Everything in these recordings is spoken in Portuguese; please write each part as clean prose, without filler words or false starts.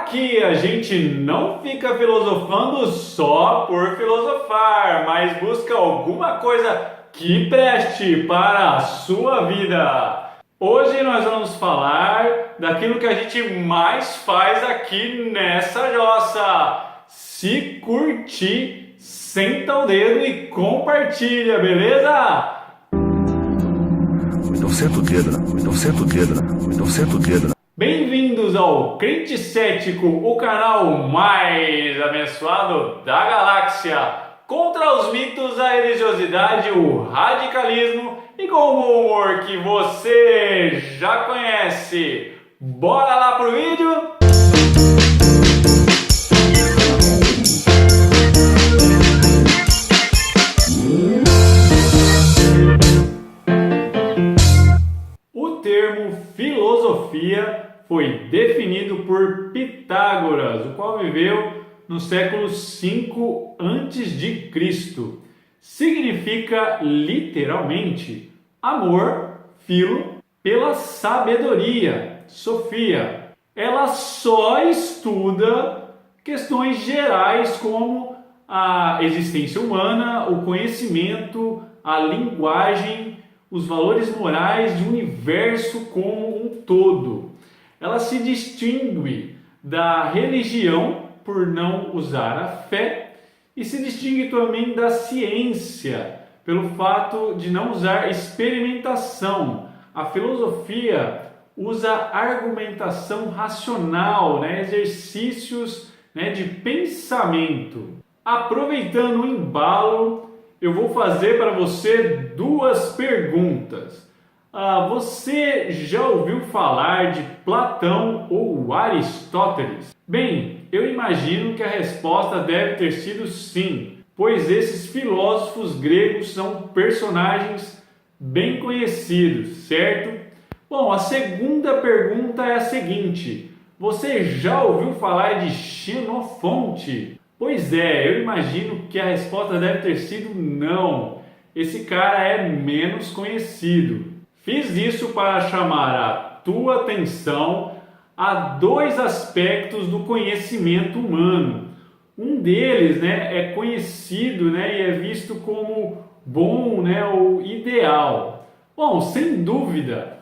Aqui a gente não fica filosofando só por filosofar, mas busca alguma coisa que preste para a sua vida. Hoje nós vamos falar daquilo que a gente mais faz aqui nessa jossa. Se curtir, senta o dedo e compartilha, beleza? Então senta o dedo, então senta o dedo, então senta o dedo. Bem-vindos ao Crente Cético, o canal mais abençoado da galáxia. Contra os mitos, a religiosidade, o radicalismo e com o humor que você já conhece. Bora lá pro vídeo? O termo filosofia foi definido por Pitágoras, o qual viveu no século V a.C. Significa literalmente amor, filo, pela sabedoria, sofia. Ela só estuda questões gerais como a existência humana, o conhecimento, a linguagem, os valores morais do universo como um todo. Ela se distingue da religião por não usar a fé e se distingue também da ciência pelo fato de não usar experimentação. A filosofia usa argumentação racional, exercícios de pensamento. Aproveitando o embalo, eu vou fazer para você duas perguntas. Você já ouviu falar de Platão ou Aristóteles? Bem, eu imagino que a resposta deve ter sido sim, pois esses filósofos gregos são personagens bem conhecidos, certo? Bom, a segunda pergunta é a seguinte: você já ouviu falar de Xenofonte? Pois é, eu imagino que a resposta deve ter sido não. Esse cara é menos conhecido. Fiz isso para chamar a tua atenção a dois aspectos do conhecimento humano. Um deles é conhecido e é visto como bom ou ideal. Bom, sem dúvida,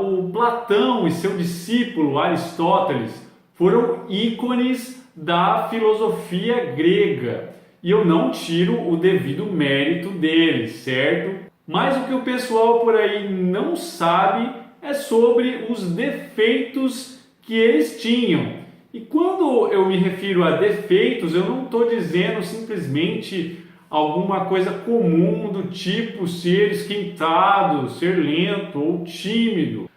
o Platão e seu discípulo Aristóteles foram ícones da filosofia grega, e eu não tiro o devido mérito deles, certo? Mas o que o pessoal por aí não sabe é sobre os defeitos que eles tinham. E quando eu me refiro a defeitos, eu não estou dizendo simplesmente alguma coisa comum do tipo ser esquentado, ser lento ou tímido.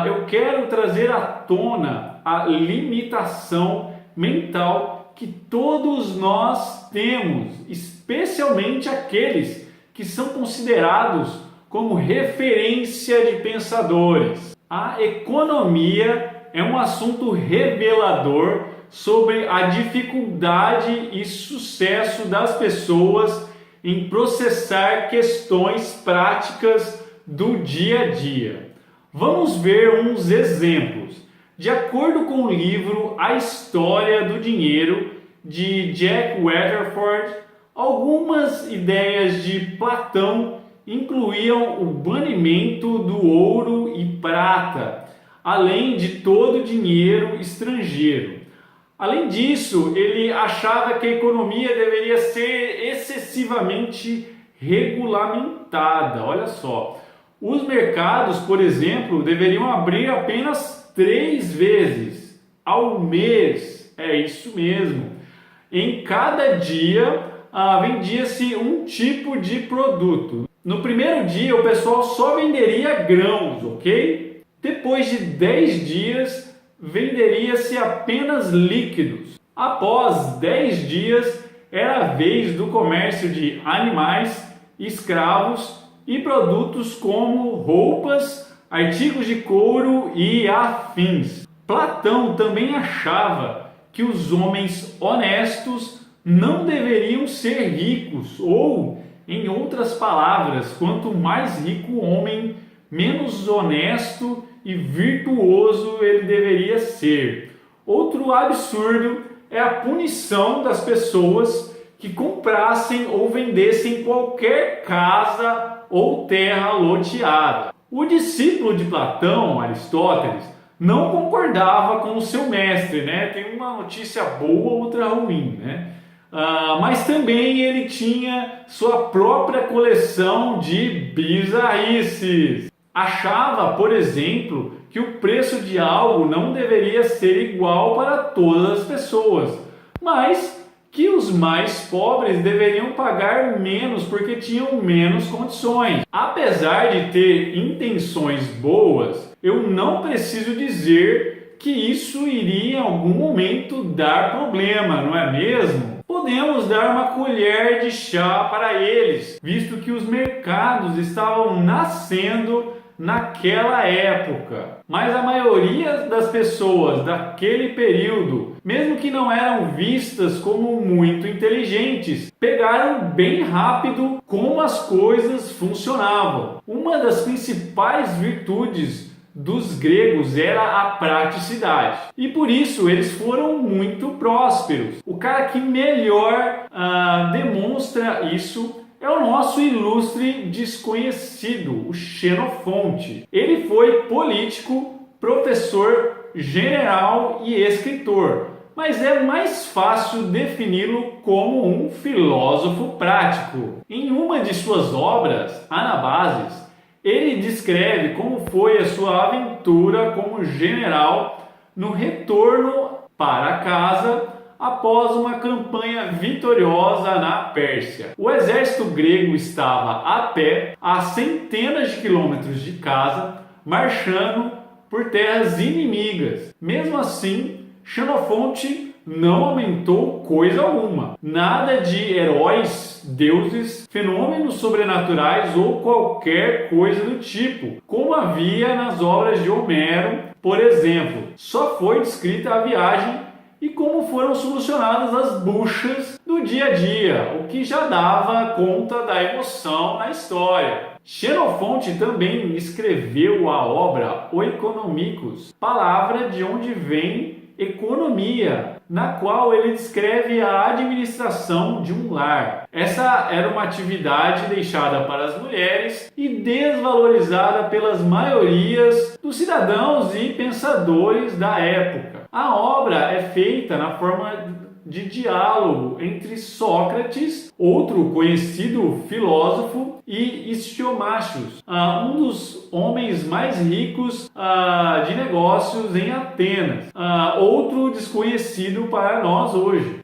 Eu quero trazer à tona a limitação mental que todos nós temos, especialmente aqueles que são considerados como referência de pensadores. A economia é um assunto revelador sobre a dificuldade e sucesso das pessoas em processar questões práticas do dia a dia. Vamos ver uns exemplos. De acordo com o livro A História do Dinheiro, de Jack Weatherford, algumas ideias de Platão incluíam o banimento do ouro e prata, além de todo o dinheiro estrangeiro. Além disso, ele achava que a economia deveria ser excessivamente regulamentada. Olha só, os mercados, por exemplo, deveriam abrir apenas 3 vezes ao mês. É isso mesmo. Em cada dia vendia-se um tipo de produto. No primeiro dia o pessoal só venderia grãos, ok? Depois de 10 dias venderia-se apenas líquidos. Após 10 dias era a vez do comércio de animais, escravos e produtos como roupas, artigos de couro e afins. Platão também achava que os homens honestos não deveriam ser ricos, ou, em outras palavras, quanto mais rico o homem, menos honesto e virtuoso ele deveria ser. Outro absurdo é a punição das pessoas que comprassem ou vendessem qualquer casa ou terra loteada. O discípulo de Platão, Aristóteles, não concordava com o seu mestre, né? Tem uma notícia boa, outra ruim, né? Mas também ele tinha sua própria coleção de bizarrices. Achava, por exemplo, que o preço de algo não deveria ser igual para todas as pessoas, mas que os mais pobres deveriam pagar menos porque tinham menos condições. Apesar de ter intenções boas, eu não preciso dizer que isso iria em algum momento dar problema, não é mesmo? Podemos dar uma colher de chá para eles, visto que os mercados estavam nascendo naquela época. Mas a maioria das pessoas daquele período, mesmo que não eram vistas como muito inteligentes, pegaram bem rápido como as coisas funcionavam. Uma das principais virtudes dos gregos era a praticidade, e por isso eles foram muito prósperos. O cara que melhor demonstra isso é o nosso ilustre desconhecido, o Xenofonte. Ele foi político, professor, general e escritor, mas é mais fácil defini-lo como um filósofo prático. Em uma de suas obras, Anabases, ele descreve como foi a sua aventura como general no retorno para casa após uma campanha vitoriosa na Pérsia. O exército grego estava a pé a centenas de quilômetros de casa, marchando por terras inimigas. Mesmo assim, Xenofonte não aumentou coisa alguma. Nada de heróis, deuses, fenômenos sobrenaturais ou qualquer coisa do tipo, como havia nas obras de Homero, por exemplo. Só foi descrita a viagem e como foram solucionadas as buchas do dia a dia, o que já dava conta da emoção na história. Xenofonte também escreveu a obra O Economicus, palavra de onde vem economia, na qual ele descreve a administração de um lar. Essa era uma atividade deixada para as mulheres e desvalorizada pelas maiorias dos cidadãos e pensadores da época. A obra é feita na forma de diálogo entre Sócrates, outro conhecido filósofo, e Istíochos, um dos homens mais ricos de negócios em Atenas, outro desconhecido para nós hoje.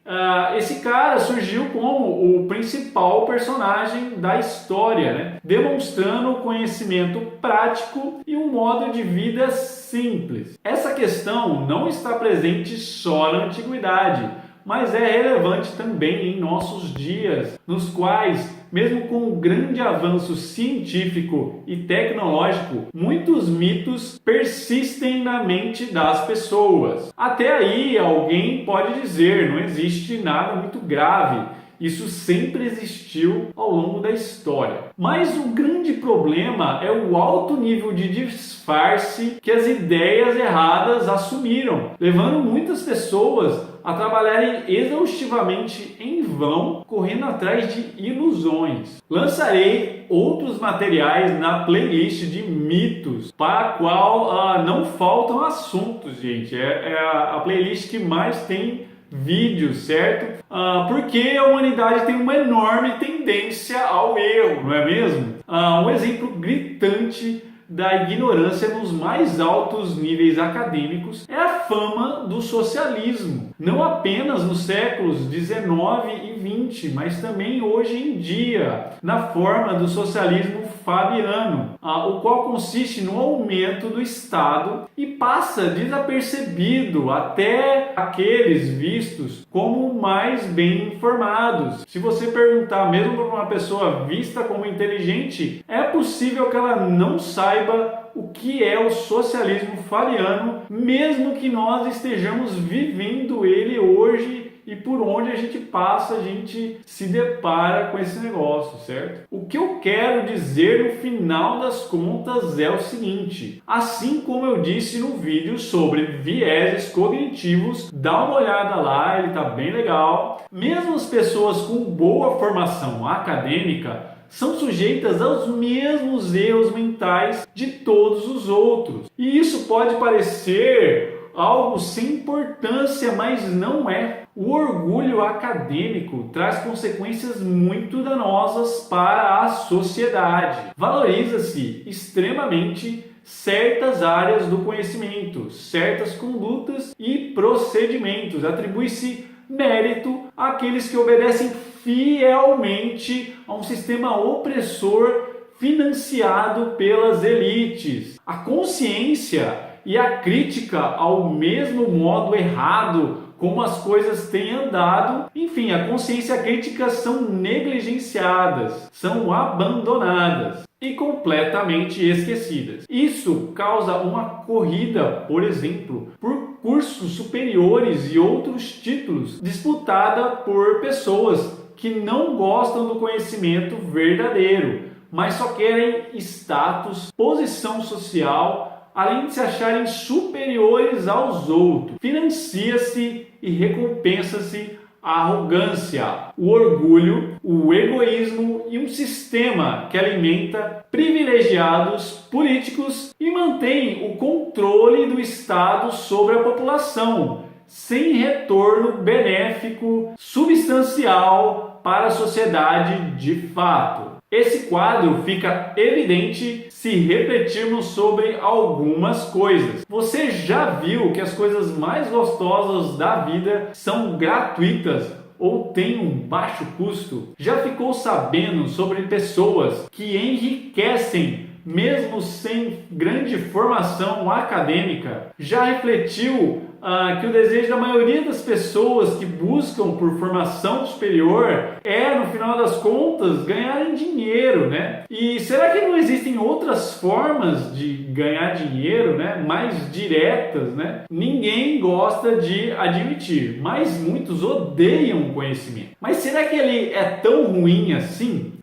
Esse cara surgiu como o principal personagem da história, né? Demonstrando conhecimento prático e um modo de vida simples. Essa questão não está presente só na antiguidade, mas é relevante também em nossos dias, nos quais, mesmo com o grande avanço científico e tecnológico, muitos mitos persistem na mente das pessoas. Até aí, alguém pode dizer, não existe nada muito grave. Isso sempre existiu ao longo da história. Mas o grande problema é o alto nível de disfarce que as ideias erradas assumiram, levando muitas pessoas a trabalharem exaustivamente em vão, correndo atrás de ilusões. Lançarei outros materiais na playlist de mitos, para a qual não faltam assuntos, gente. É a playlist que mais tem vídeos, certo? Porque a humanidade tem uma enorme tendência ao erro, não é mesmo? Um exemplo gritante da ignorância nos mais altos níveis acadêmicos é a fama do socialismo, não apenas nos séculos 19 e 20, mas também hoje em dia, na forma do socialismo fabiano, o qual consiste no aumento do Estado e passa desapercebido até aqueles vistos como mais bem informados. Se você perguntar mesmo para uma pessoa vista como inteligente, é possível que ela não saiba o que é o socialismo fabiano, mesmo que nós estejamos vivendo ele hoje e por onde a gente passa, a gente se depara com esse negócio, certo? O que eu quero dizer no final das contas é o seguinte: assim como eu disse no vídeo sobre vieses cognitivos, dá uma olhada lá, ele tá bem legal. Mesmo as pessoas com boa formação acadêmica são sujeitas aos mesmos erros mentais de todos os outros. E isso pode parecer algo sem importância, mas não é. O orgulho acadêmico traz consequências muito danosas para a sociedade. Valoriza-se extremamente certas áreas do conhecimento, certas condutas e procedimentos. Atribui-se mérito àqueles que obedecem fielmente a um sistema opressor financiado pelas elites. A consciência e a crítica ao mesmo modo errado como as coisas têm andado, enfim, a consciência e a crítica são negligenciadas, são abandonadas e completamente esquecidas. Isso causa uma corrida, por exemplo, por cursos superiores e outros títulos, disputada por pessoas que não gostam do conhecimento verdadeiro, mas só querem status, posição social, além de se acharem superiores aos outros. Financia-se e recompensa-se a arrogância, o orgulho, o egoísmo e um sistema que alimenta privilegiados políticos e mantém o controle do Estado sobre a população, sem retorno benéfico substancial para a sociedade de fato. Esse quadro fica evidente se refletirmos sobre algumas coisas. Você já viu que as coisas mais gostosas da vida são gratuitas ou têm um baixo custo? Já ficou sabendo sobre pessoas que enriquecem mesmo sem grande formação acadêmica? Já refletiu que o desejo da maioria das pessoas que buscam por formação superior é, no final das contas, ganharem dinheiro, né? E será que não existem outras formas de ganhar dinheiro, né? Mais diretas, né? Ninguém gosta de admitir, mas muitos odeiam o conhecimento. Mas será que ele é tão ruim assim?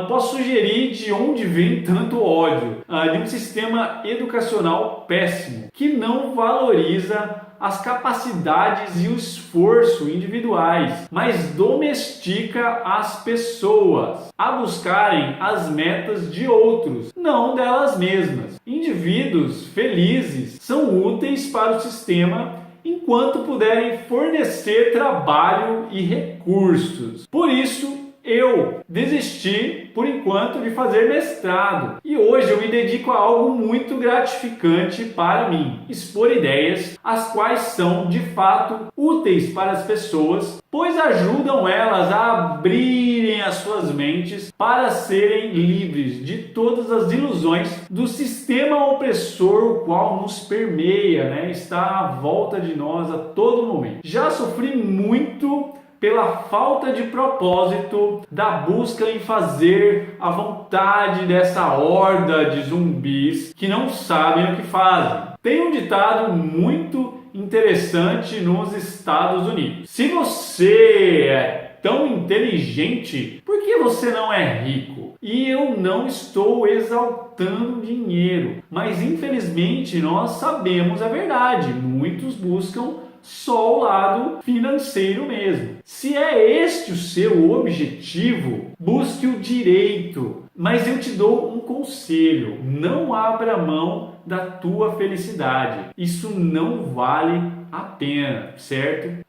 Posso sugerir de onde vem tanto ódio, de um sistema educacional péssimo, que não valoriza as capacidades e o esforço individuais, mas domestica as pessoas a buscarem as metas de outros, não delas mesmas. Indivíduos felizes são úteis para o sistema enquanto puderem fornecer trabalho e recursos. Por isso, eu desisti, por enquanto, de fazer mestrado. E hoje eu me dedico a algo muito gratificante para mim: expor ideias, as quais são, de fato, úteis para as pessoas, pois ajudam elas a abrirem as suas mentes para serem livres de todas as ilusões do sistema opressor, o qual nos permeia, né? Está à volta de nós a todo momento. Já sofri muito pela falta de propósito da busca em fazer a vontade dessa horda de zumbis que não sabem o que fazem. Tem um ditado muito interessante nos Estados Unidos: se você é tão inteligente, por que você não é rico? E eu não estou exaltando dinheiro, mas infelizmente nós sabemos a verdade. Muitos buscam só o lado financeiro mesmo. Se é este o seu objetivo, busque o direito. Mas eu te dou um conselho: não abra mão da tua felicidade. Isso não vale a pena, certo?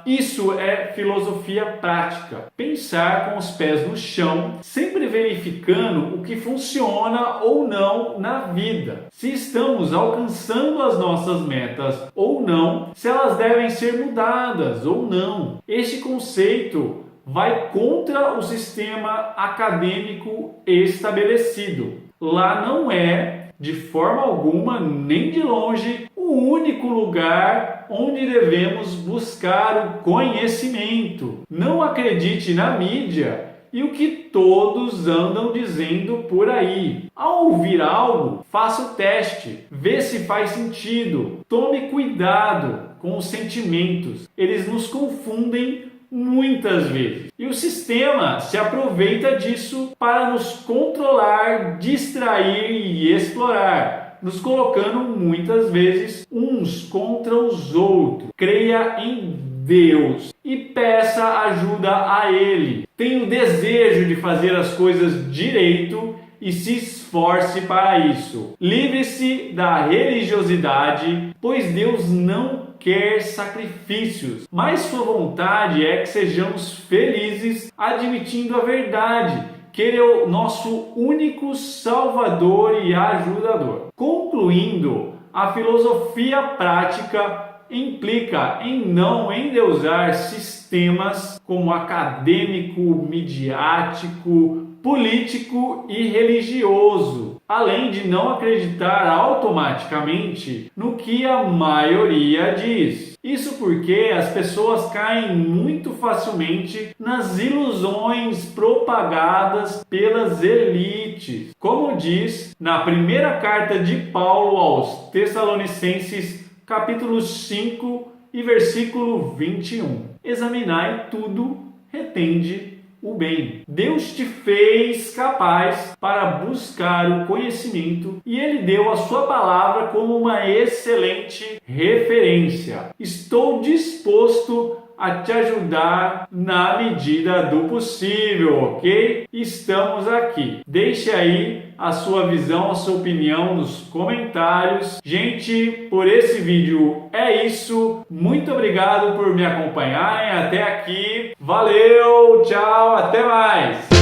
Isso é filosofia prática. Pensar com os pés no chão, sempre verificando o que funciona ou não na vida. Se estamos alcançando as nossas metas ou não, se elas devem ser mudadas ou não. Este conceito vai contra o sistema acadêmico estabelecido. Lá não é, de forma alguma, nem de longe, o único lugar onde devemos buscar o conhecimento. Não acredite na mídia e o que todos andam dizendo por aí. Ao ouvir algo, faça o teste, vê se faz sentido. Tome cuidado com os sentimentos. Eles nos confundem muitas vezes. E o sistema se aproveita disso para nos controlar, distrair e explorar, nos colocando muitas vezes uns contra os outros. Creia em Deus e peça ajuda a Ele. Tenha o desejo de fazer as coisas direito e se esforce para isso. Livre-se da religiosidade, pois Deus não quer sacrifícios, mas sua vontade é que sejamos felizes admitindo a verdade, que Ele é o nosso único Salvador e ajudador. Concluindo, a filosofia prática implica em não endeusar sistemas como acadêmico, midiático, político e religioso, além de não acreditar automaticamente no que a maioria diz. Isso porque as pessoas caem muito facilmente nas ilusões propagadas pelas elites. Como diz na primeira carta de Paulo aos Tessalonicenses, capítulo 5 e versículo 21. Examinai tudo, retende o bem. Deus te fez capaz para buscar o conhecimento e Ele deu a sua palavra como uma excelente referência. Estou disposto a te ajudar na medida do possível, ok? Estamos aqui. Deixe aí a sua visão, a sua opinião nos comentários. Gente, por esse vídeo é isso. Muito obrigado por me acompanharem até aqui. Valeu, tchau, até mais!